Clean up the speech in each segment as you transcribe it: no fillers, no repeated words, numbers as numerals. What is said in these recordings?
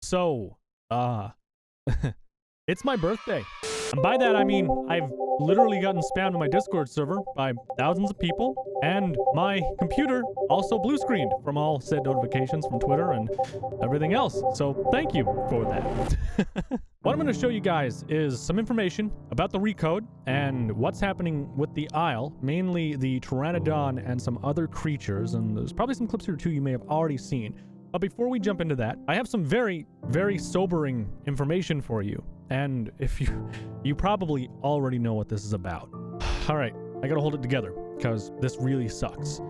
So, it's my birthday. And by that, I mean, I've literally gotten spammed on my Discord server by thousands of people, and my computer also blue screened from all said notifications from Twitter and everything else. So thank you for that. What I'm going to show you guys is some information about the Recode and what's happening with the Isle, mainly the Pteranodon and some other creatures, and there's probably some clips here too you may have already seen. But before we jump into that, I have some very, very sobering information for you. And if you probably already know what this is about. All right, I gotta hold it together because this really sucks.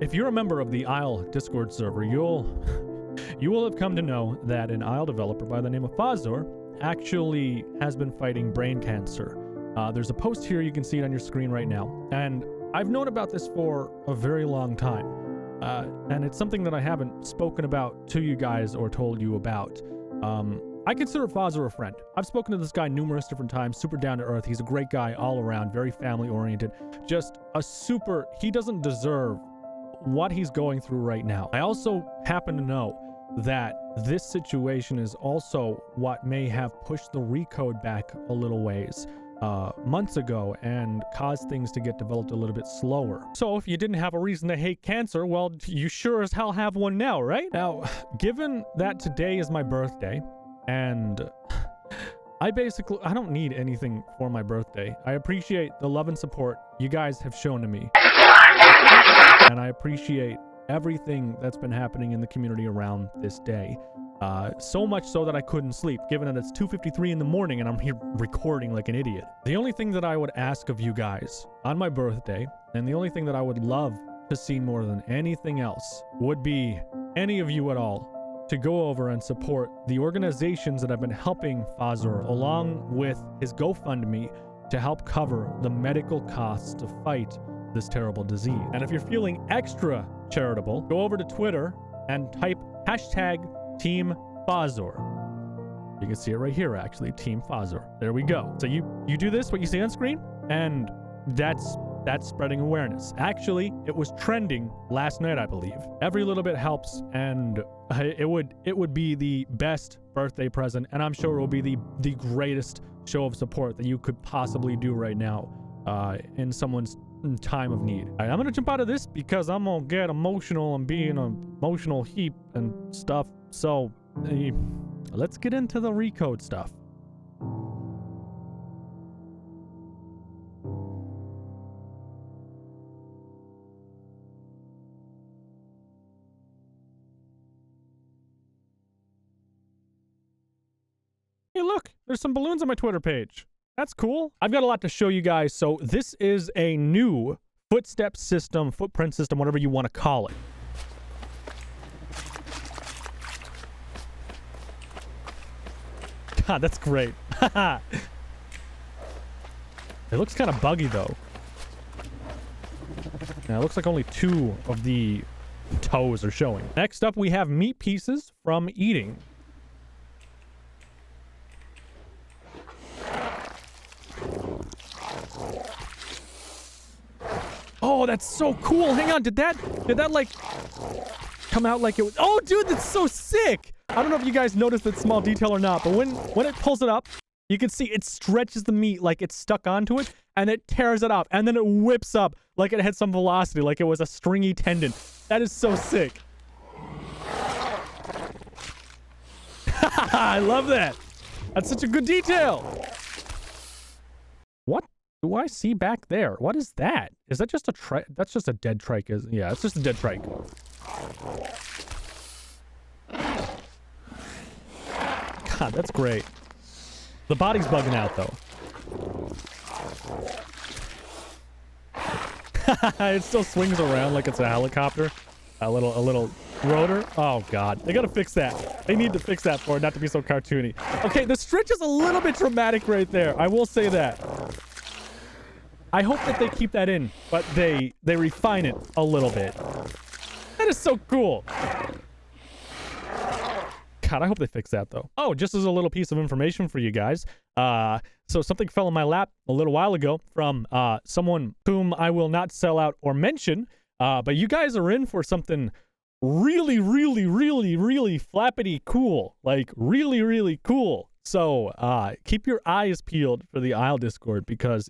If you're a member of the Isle Discord server, you will have come to know that an Isle developer by the name of Fazor actually has been fighting brain cancer. There's a post here, you can see it on your screen right now. And I've known about this for a very long time. And it's something that I haven't spoken about to you guys or told you about. I consider Fazor a friend. I've spoken to this guy numerous different times, super down to earth. He's a great guy all around, very family oriented. Just he doesn't deserve what he's going through right now. I also happen to know that this situation is also what may have pushed the Recode back a little ways months ago and caused things to get developed a little bit slower. So if you didn't have a reason to hate cancer, well, you sure as hell have one now, right? Now, given that today is my birthday, and I don't need anything for my birthday. I appreciate the love and support you guys have shown to me. And I appreciate everything that's been happening in the community around this day. So much so that I couldn't sleep, given that it's 2:53 in the morning and I'm here recording like an idiot. The only thing that I would ask of you guys on my birthday, and the only thing that I would love to see more than anything else, would be any of you at all to go over and support the organizations that have been helping Fazor along with his GoFundMe to help cover the medical costs to fight this terrible disease. And if you're feeling extra charitable, go over to Twitter and type #Team Fazor. You can see it right here, actually, Team Fazor. There we go. So you do this, what you see on screen, and that's spreading awareness. Actually, it was trending last night, I believe. Every little bit helps, and it would be the best birthday present, and I'm sure it will be the greatest show of support that you could possibly do right now in someone's time of need. All right, I'm gonna jump out of this because I'm gonna get emotional and be in an emotional heap and stuff. So let's get into the Recode stuff. Hey, look, there's some balloons on my Twitter page. That's cool. I've got a lot to show you guys. So this is a new footprint system, whatever you want to call it. God, that's great. It looks kind of buggy, though. Now, it looks like only 2 of the toes are showing. Next up, we have meat pieces from eating. Oh, that's so cool. Hang on, did that like come out like it was? Oh, dude, that's so sick. I don't know if you guys noticed that small detail or not, but when it pulls it up, you can see it stretches the meat like it's stuck onto it, and it tears it off, and then it whips up like it had some velocity, like it was a stringy tendon. That is so sick. I love that. That's such a good detail. What do I see back there? What is that? Is that just a trike? That's just a dead trike. Yeah, it's just a dead trike. God, that's great. The body's bugging out, though. It still swings around like it's a helicopter. A little rotor. Oh, God. They gotta fix that. They need to fix that for it not to be so cartoony. Okay, the stretch is a little bit dramatic right there. I will say that. I hope that they keep that in, but they refine it a little bit. That is so cool. God, I hope they fix that, though. Oh, just as a little piece of information for you guys. So something fell in my lap a little while ago from someone whom I will not sell out or mention. But you guys are in for something really, really, really, really flappity cool. Like, really, really cool. So, keep your eyes peeled for the Isle Discord because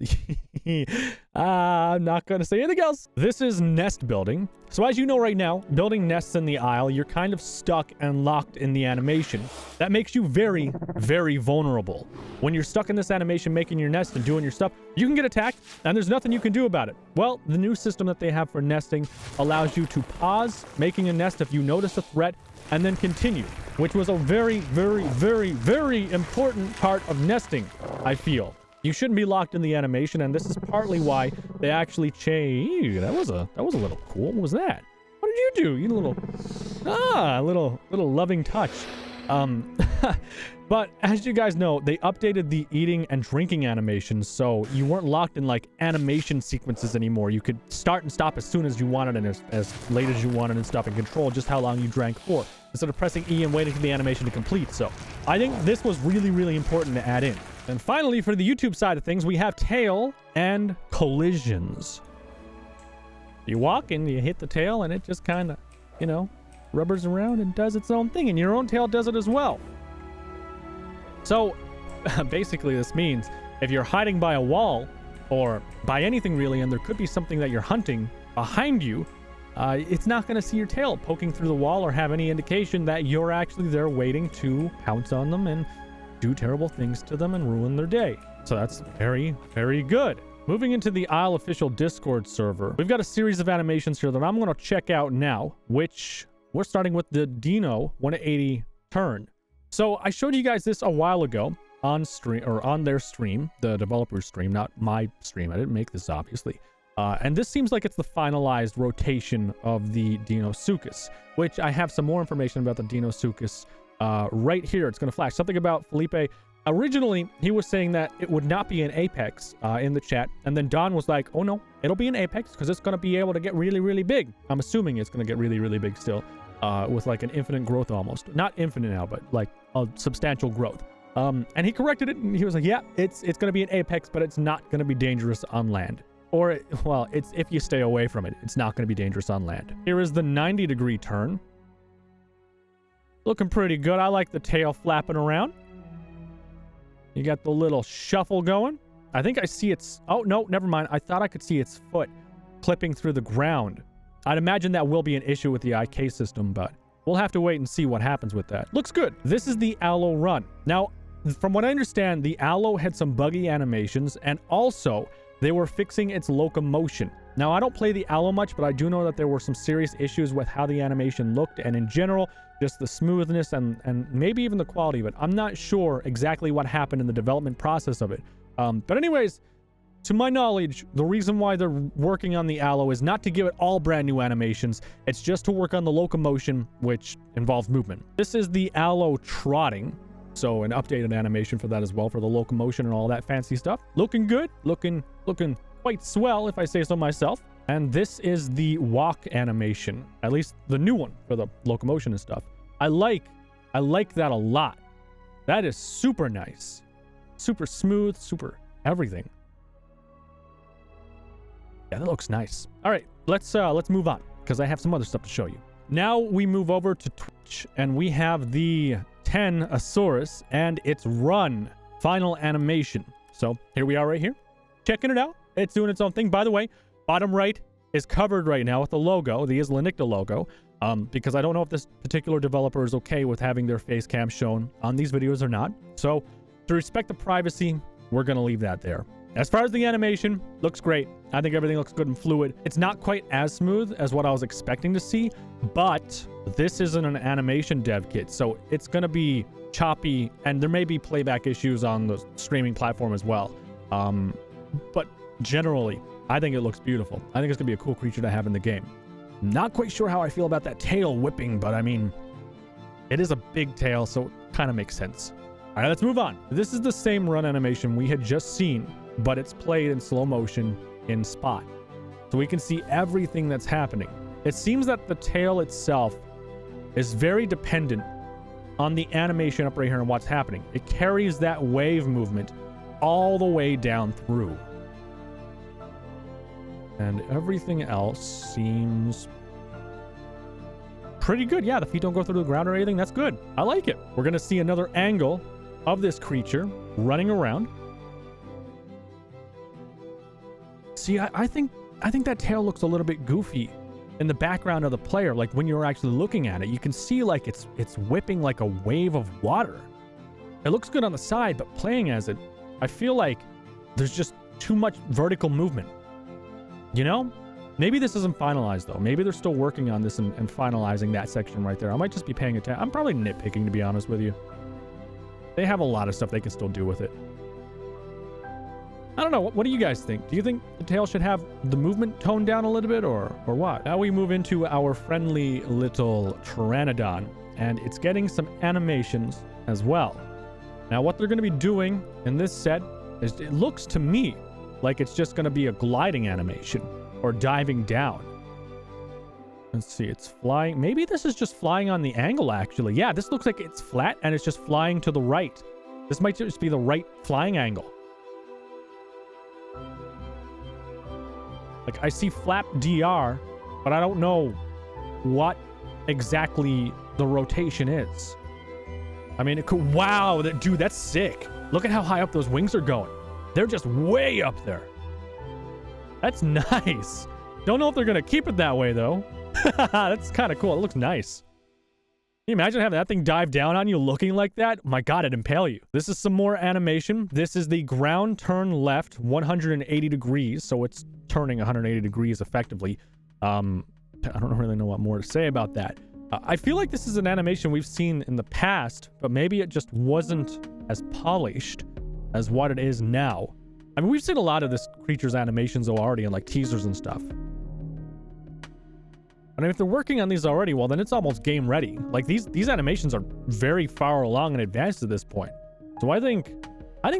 I'm not going to say anything else. This is nest building. So as you know right now, building nests in the Isle, you're kind of stuck and locked in the animation. That makes you very, very vulnerable. When you're stuck in this animation making your nest and doing your stuff, you can get attacked and there's nothing you can do about it. Well, the new system that they have for nesting allows you to pause making a nest if you notice a threat and then continue, which was a very, very, very, very important part of nesting, I feel. You shouldn't be locked in the animation, and this is partly why they actually changed. That was a little cool. What was that? What did you do? You little loving touch. But as you guys know, they updated the eating and drinking animations, so you weren't locked in like animation sequences anymore. You could start and stop as soon as you wanted and as late as you wanted and stuff, and control just how long you drank for, instead of pressing E and waiting for the animation to complete. So I think this was really, really important to add in. And finally, for the YouTube side of things, we have tail and collisions. You walk and you hit the tail and it just kind of, you know, rubbers around and does its own thing, and your own tail does it as well. So basically this means if you're hiding by a wall or by anything really, and there could be something that you're hunting behind you, it's not going to see your tail poking through the wall or have any indication that you're actually there waiting to pounce on them and do terrible things to them and ruin their day. So that's very, very good. Moving into the Isle official Discord server, we've got a series of animations here that I'm going to check out now, which we're starting with the Dino 180 turn. So I showed you guys this a while ago on stream, or on their stream, the developer's stream, not my stream. I didn't make this, obviously. And this seems like it's the finalized rotation of the Dinosuchus, which I have some more information about the Dinosuchus right here. It's going to flash something about Felipe. Originally, he was saying that it would not be an apex in the chat. And then Don was like, oh no, it'll be an apex because it's going to be able to get really, really big. I'm assuming it's going to get really, really big still, with like an infinite growth almost. Not infinite now, but like a substantial growth. And he corrected it and he was like, yeah, it's going to be an apex, but it's not going to be dangerous on land. Or, well, it's if you stay away from it, it's not going to be dangerous on land. Here is the 90-degree turn. Looking pretty good. I like the tail flapping around. You got the little shuffle going. I think I see its... Oh, no, never mind. I thought I could see its foot clipping through the ground. I'd imagine that will be an issue with the IK system, but we'll have to wait and see what happens with that. Looks good. This is the Aloe run. Now, from what I understand, the Aloe had some buggy animations, and also they were fixing its locomotion. Now, I don't play the Aloe much, but I do know that there were some serious issues with how the animation looked, and in general, just the smoothness and maybe even the quality of it. I'm not sure exactly what happened in the development process of it. But anyways, to my knowledge, the reason why they're working on the Aloe is not to give it all brand new animations. It's just to work on the locomotion, which involves movement. This is the Aloe trotting. So an updated animation for that as well, for the locomotion and all that fancy stuff. Looking good. Looking quite swell, if I say so myself. And this is the walk animation, at least the new one for the locomotion and stuff. I like that a lot. That is super nice. Super smooth, super everything. Yeah, that looks nice. All right, let's move on because I have some other stuff to show you. Now we move over to Twitch and we have the Tenontosaurus and its run final animation. So here we are right here, checking it out. It's doing its own thing. By the way, bottom right is covered right now with the logo, the Isla Nicta logo, because I don't know if this particular developer is okay with having their face cam shown on these videos or not. So to respect the privacy, we're going to leave that there. As far as the animation, looks great. I think everything looks good and fluid. It's not quite as smooth as what I was expecting to see, but this isn't an animation dev kit, so it's going to be choppy, and there may be playback issues on the streaming platform as well. But generally, I think it looks beautiful. I think it's going to be a cool creature to have in the game. Not quite sure how I feel about that tail whipping, but I mean, it is a big tail, so it kind of makes sense. All right, let's move on. This is the same run animation we had just seen, but it's played in slow motion in Spot. So we can see everything that's happening. It seems that the tail itself is very dependent on the animation up right here and what's happening. It carries that wave movement all the way down through. And everything else seems pretty good. Yeah, the feet don't go through the ground or anything. That's good. I like it. We're going to see another angle of this creature running around. See, I think that tail looks a little bit goofy in the background of the player. Like when you're actually looking at it, you can see like it's whipping like a wave of water. It looks good on the side, but playing as it, I feel like there's just too much vertical movement. You know? Maybe this isn't finalized though. Maybe they're still working on this and finalizing that section right there. I might just be paying attention. I'm probably nitpicking, to be honest with you. They have a lot of stuff they can still do with it. I don't know. What do you guys think? Do you think the tail should have the movement toned down a little bit or what? Now we move into our friendly little Pteranodon, and it's getting some animations as well. Now what they're going to be doing in this set is, it looks to me like it's just going to be a gliding animation or diving down. Let's see, it's flying. Maybe this is just flying on the angle, actually. Yeah, this looks like it's flat and it's just flying to the right. This might just be the right flying angle. Like, I see flap DR, but I don't know what exactly the rotation is. I mean, it could, wow, dude, that's sick. Look at how high up those wings are going. They're just way up there. That's nice. Don't know if they're going to keep it that way, though. That's kind of cool. It looks nice. Can you imagine having that thing dive down on you looking like that? Oh my God, it'd impale you. This is some more animation. This is the ground turn left 180 degrees. So it's turning 180 degrees effectively. I don't really know what more to say about that. I feel like this is an animation we've seen in the past, but maybe it just wasn't as polished as what it is now. I mean, we've seen a lot of this creature's animations already in like teasers and stuff. And if they're working on these already, well, then it's almost game ready. Like these animations are very far along and advanced at this point. So I think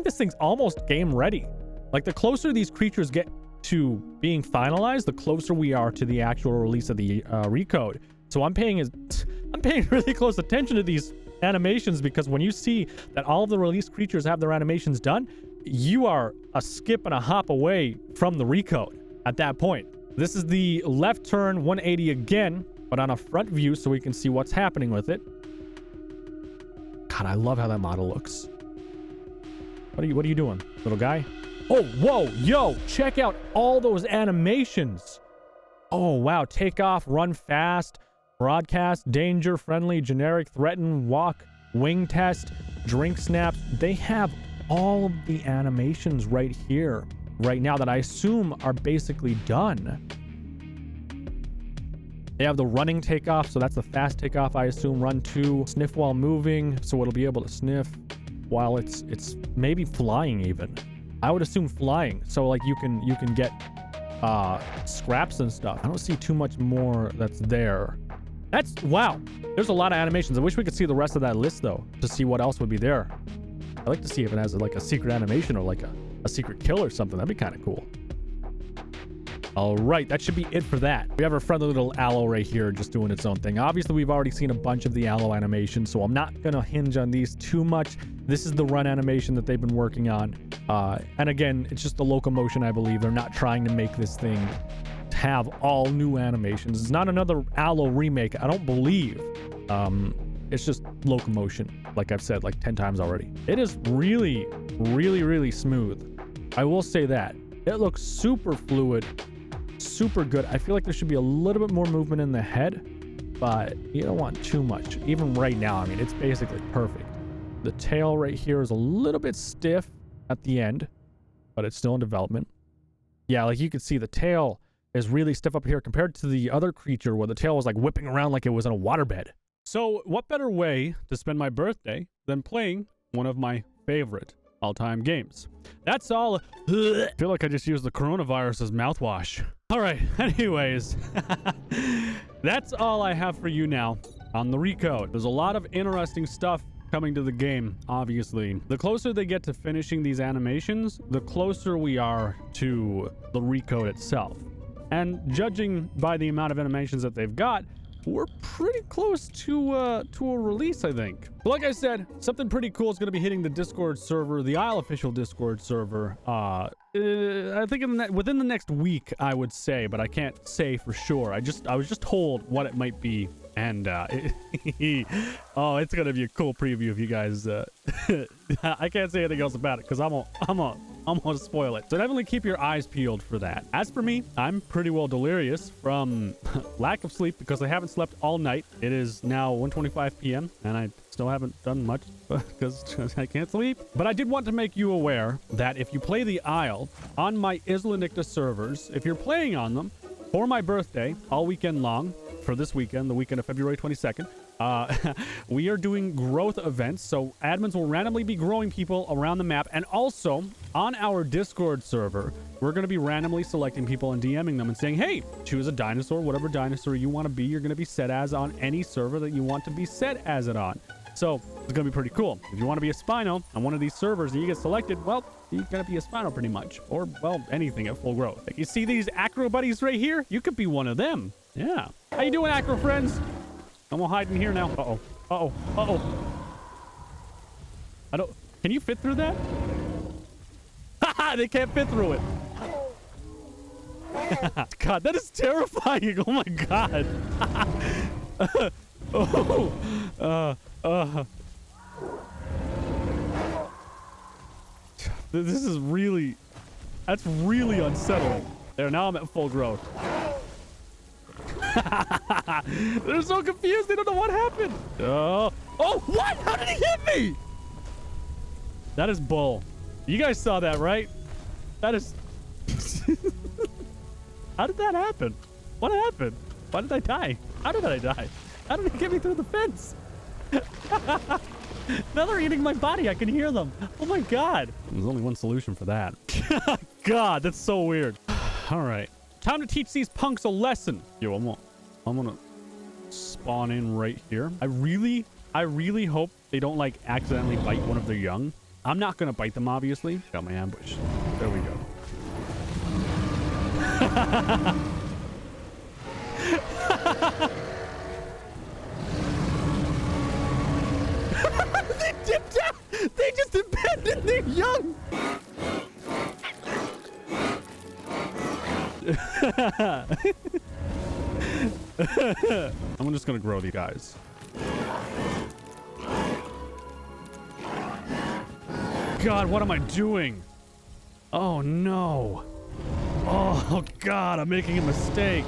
this thing's almost game ready. Like the closer these creatures get to being finalized, the closer we are to the actual release of the Recode. So I'm paying really close attention to these animations, because when you see that all of the released creatures have their animations done, you are a skip and a hop away from the Recode at that point. This is the left turn 180 again, but on a front view so we can see what's happening with it. God, I love how that model looks. What are you doing, little guy? Oh, whoa, yo, check out all those animations. Oh, wow. Take off, run fast, broadcast, danger, friendly, generic, threaten, walk, wing test, drink snaps. They have all of the animations right here, right now, that I assume are basically done. They have the running takeoff, so that's the fast takeoff, I assume. Run 2, sniff while moving, so it'll be able to sniff while it's maybe flying even. I would assume flying, so like you can get scraps and stuff. I don't see too much more that's there. That's, wow, there's a lot of animations. I wish we could see the rest of that list though, to see what else would be there. I'd like to see if it has like a secret animation or like a secret kill or something. That'd be kind of cool. All right, that should be it for that. We have our friendly little Aloe right here just doing its own thing. Obviously, we've already seen a bunch of the Aloe animations, so I'm not going to hinge on these too much. This is the run animation that they've been working on. And again, it's just the locomotion, I believe. They're not trying to make this thing have all new animations. It's not another Aloe remake, I don't believe. It's just locomotion, like I've said like 10 times already. It is really, really, really smooth. I will say that. It looks super fluid. Super good. I feel like there should be a little bit more movement in the head, but you don't want too much. Even right now, I mean, it's basically perfect. The tail right here is a little bit stiff at the end, but it's still in development. Yeah, like you can see the tail is really stiff up here compared to the other creature where the tail was like whipping around like it was in a waterbed. So what better way to spend my birthday than playing one of my favorite all-time games? That's all. I feel like I just used the coronavirus as mouthwash. All right, anyways, that's all I have for you now on the Recode. There's a lot of interesting stuff coming to the game, obviously. The closer they get to finishing these animations, the closer we are to the Recode itself. And judging by the amount of animations that they've got, we're pretty close to a release, I think. But like I said, something pretty cool is going to be hitting the Discord server, the Isle official Discord server. I think within the next week, I would say, but I can't say for sure. I was just told what it might be And oh, it's gonna be a cool preview if you guys I can't say anything else about it because I'm gonna spoil it. So definitely keep your eyes peeled for that. As for me, I'm pretty well delirious from lack of sleep because I haven't slept all night. It is now 1:25 p.m. and I still haven't done much because I can't sleep. But I did want to make you aware that if you play the Isle on my Isla Nicta servers, if you're playing on them for my birthday all weekend long, for this weekend, the weekend of February 22nd, we are doing growth events. So admins will randomly be growing people around the map. And also on our Discord server, we're going to be randomly selecting people and DMing them and saying, hey, choose a dinosaur, whatever dinosaur you want to be. You're going to be set as on any server that you want to be set as it on. So it's going to be pretty cool. If you want to be a Spino on one of these servers and you get selected, well, you're going to be a Spino pretty much. Or, well, anything at full growth. Like, you see these acro buddies right here? You could be one of them. Yeah. How you doing, acro friends? I'm gonna hide in here now. Uh-oh. Uh-oh. Uh-oh. I don't... Can you fit through that? Haha! They can't fit through it. God, that is terrifying. Oh my god. This is really... That's really unsettling. There, now I'm at full growth. They're so confused. They don't know what happened. Oh, what? How did he hit me? That is bull. You guys saw that, right? That is... How did that happen? What happened? Why did I die? How did I die? How did he get me through the fence? Now they're eating my body. I can hear them. Oh my god. There's only one solution for that. God, that's so weird. All right. Time to teach these punks a lesson. Yo, I'm gonna spawn in right here. I really hope they don't like accidentally bite one of their young. I'm not gonna bite them, obviously. Got my ambush. There we go. They dipped out. They just abandoned their young. I'm just gonna grow these guys. God, what am I doing? Oh no. Oh god, I'm making a mistake.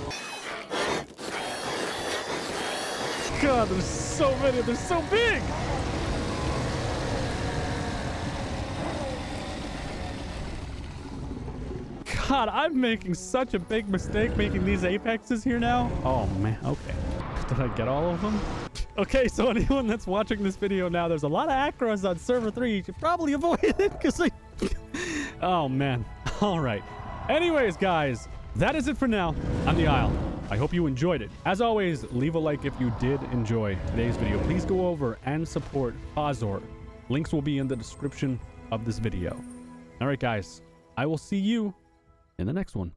God, there's so many. They're so big. God, I'm making such a big mistake making these apexes here now. Oh man, okay. Did I get all of them? Okay, so anyone that's watching this video now, there's a lot of acros on server 3. You should probably avoid it because I... Oh man. All right. Anyways, guys, that is it for now on the Isle. I hope you enjoyed it. As always, leave a like if you did enjoy today's video. Please go over and support Azor. Links will be in the description of this video. All right, guys. I will see you in the next one.